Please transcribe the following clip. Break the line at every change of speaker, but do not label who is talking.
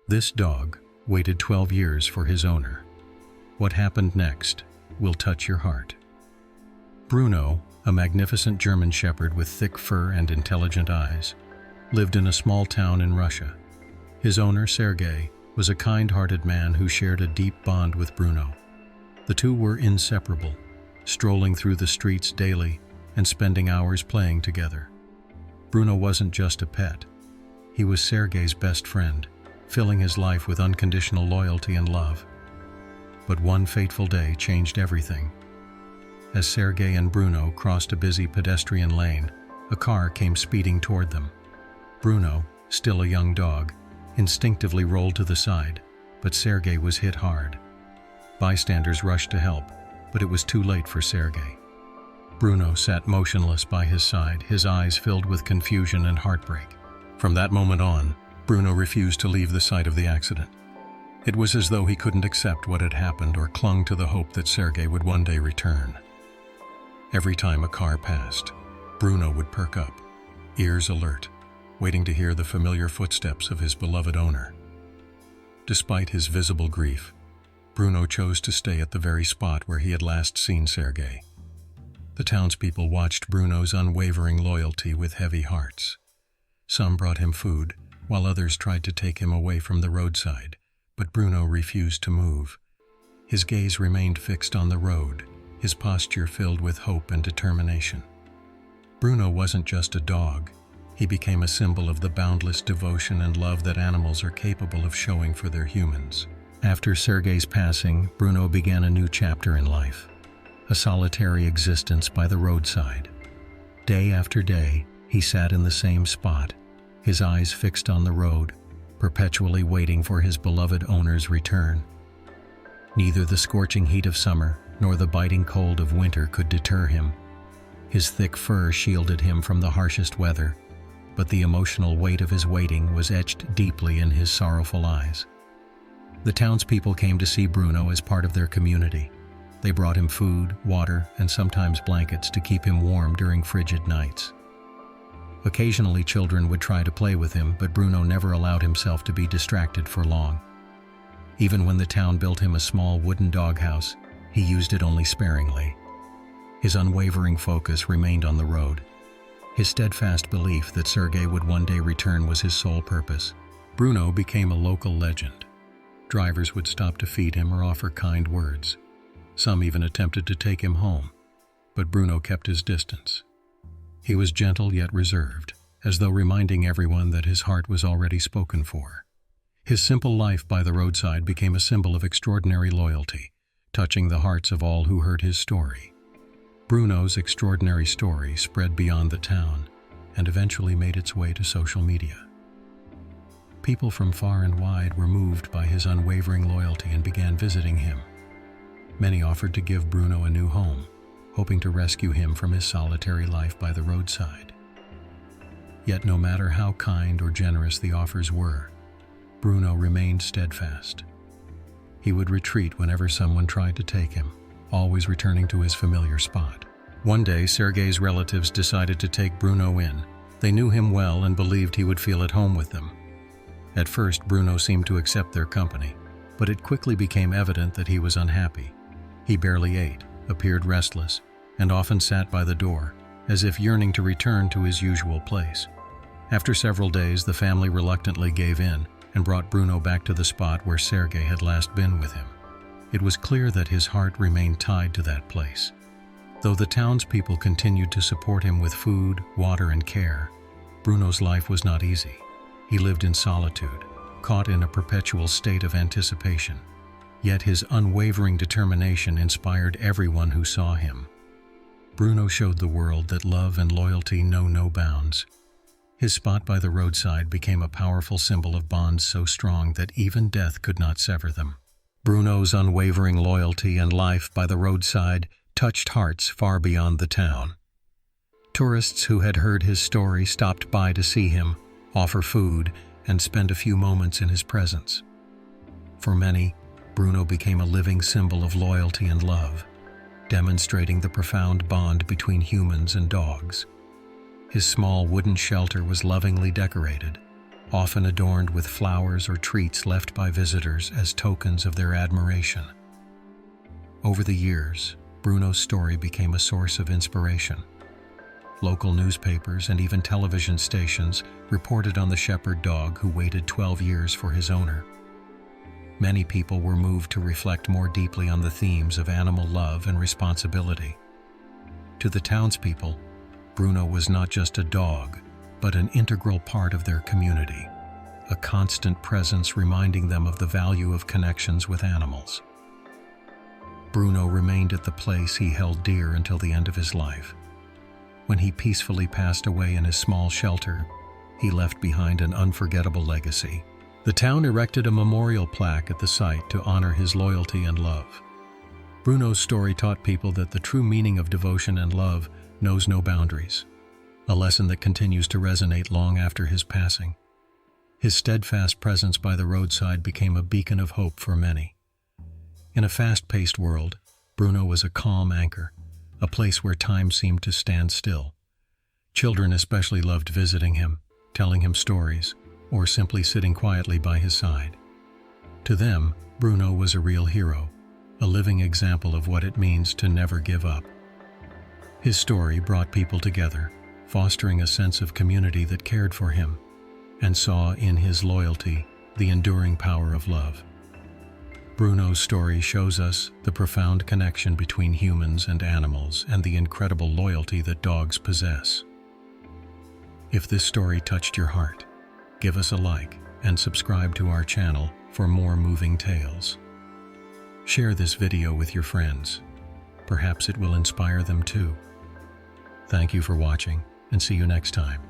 This dog waited 12 years for his owner. What happened next will touch your heart. Bruno, a magnificent German shepherd with thick fur and intelligent eyes, lived in a small town in Russia. His owner, Sergei, was a kind-hearted man who shared a deep bond with Bruno. The two were inseparable, strolling through the streets daily and spending hours playing together. Bruno wasn't just a pet. He was Sergei's best friend, filling his life with unconditional loyalty and love. But one fateful day changed everything. As Sergei and Bruno crossed a busy pedestrian lane, a car came speeding toward them. Bruno, still a young dog, instinctively rolled to the side, but Sergei was hit hard. Bystanders rushed to help, but it was too late for Sergei. Bruno sat motionless by his side, his eyes filled with confusion and heartbreak. From that moment on, Bruno refused to leave the site of the accident. It was as though he couldn't accept what had happened or clung to the hope that Sergei would one day return. Every time a car passed, Bruno would perk up, ears alert, waiting to hear the familiar footsteps of his beloved owner. Despite his visible grief, Bruno chose to stay at the very spot where he had last seen Sergei. The townspeople watched Bruno's unwavering loyalty with heavy hearts. Some brought him food, while others tried to take him away from the roadside, but Bruno refused to move. His gaze remained fixed on the road, his posture filled with hope and determination. Bruno wasn't just a dog. He became a symbol of the boundless devotion and love that animals are capable of showing for their humans. After Sergei's passing, Bruno began a new chapter in life, a solitary existence by the roadside. Day after day, he sat in the same spot, his eyes fixed on the road, perpetually waiting for his beloved owner's return. Neither the scorching heat of summer nor the biting cold of winter could deter him. His thick fur shielded him from the harshest weather, but the emotional weight of his waiting was etched deeply in his sorrowful eyes. The townspeople came to see Bruno as part of their community. They brought him food, water, and sometimes blankets to keep him warm during frigid nights. Occasionally, children would try to play with him, but Bruno never allowed himself to be distracted for long. Even when the town built him a small wooden doghouse, he used it only sparingly. His unwavering focus remained on the road. His steadfast belief that Sergei would one day return was his sole purpose. Bruno became a local legend. Drivers would stop to feed him or offer kind words. Some even attempted to take him home, but Bruno kept his distance. He was gentle yet reserved, as though reminding everyone that his heart was already spoken for. His simple life by the roadside became a symbol of extraordinary loyalty, touching the hearts of all who heard his story. Bruno's extraordinary story spread beyond the town and eventually made its way to social media. People from far and wide were moved by his unwavering loyalty and began visiting him. Many offered to give Bruno a new home, hoping to rescue him from his solitary life by the roadside. Yet no matter how kind or generous the offers were, Bruno remained steadfast. He would retreat whenever someone tried to take him, always returning to his familiar spot. One day, Sergei's relatives decided to take Bruno in. They knew him well and believed he would feel at home with them. At first, Bruno seemed to accept their company, but it quickly became evident that he was unhappy. He barely ate, appeared restless, and often sat by the door, as if yearning to return to his usual place. After several days, the family reluctantly gave in and brought Bruno back to the spot where Sergei had last been with him. It was clear that his heart remained tied to that place. Though the townspeople continued to support him with food, water, and care, Bruno's life was not easy. He lived in solitude, caught in a perpetual state of anticipation. Yet his unwavering determination inspired everyone who saw him. Bruno showed the world that love and loyalty know no bounds. His spot by the roadside became a powerful symbol of bonds so strong that even death could not sever them. Bruno's unwavering loyalty and life by the roadside touched hearts far beyond the town. Tourists who had heard his story stopped by to see him, offer food, and spend a few moments in his presence. For many, Bruno became a living symbol of loyalty and love, demonstrating the profound bond between humans and dogs. His small wooden shelter was lovingly decorated, often adorned with flowers or treats left by visitors as tokens of their admiration. Over the years, Bruno's story became a source of inspiration. Local newspapers and even television stations reported on the shepherd dog who waited 12 years for his owner. Many people were moved to reflect more deeply on the themes of animal love and responsibility. To the townspeople, Bruno was not just a dog, but an integral part of their community, a constant presence reminding them of the value of connections with animals. Bruno remained at the place he held dear until the end of his life. When he peacefully passed away in his small shelter, he left behind an unforgettable legacy. The town erected a memorial plaque at the site to honor his loyalty and love. Bruno's story taught people that the true meaning of devotion and love knows no boundaries, a lesson that continues to resonate long after his passing. His steadfast presence by the roadside became a beacon of hope for many. In a fast-paced world, Bruno was a calm anchor, a place where time seemed to stand still. Children especially loved visiting him, telling him stories, or simply sitting quietly by his side. To them, Bruno was a real hero, a living example of what it means to never give up. His story brought people together, fostering a sense of community that cared for him and saw in his loyalty the enduring power of love. Bruno's story shows us the profound connection between humans and animals and the incredible loyalty that dogs possess. If this story touched your heart, give us a like and subscribe to our channel for more moving tales. Share this video with your friends. Perhaps it will inspire them too. Thank you for watching, and see you next time.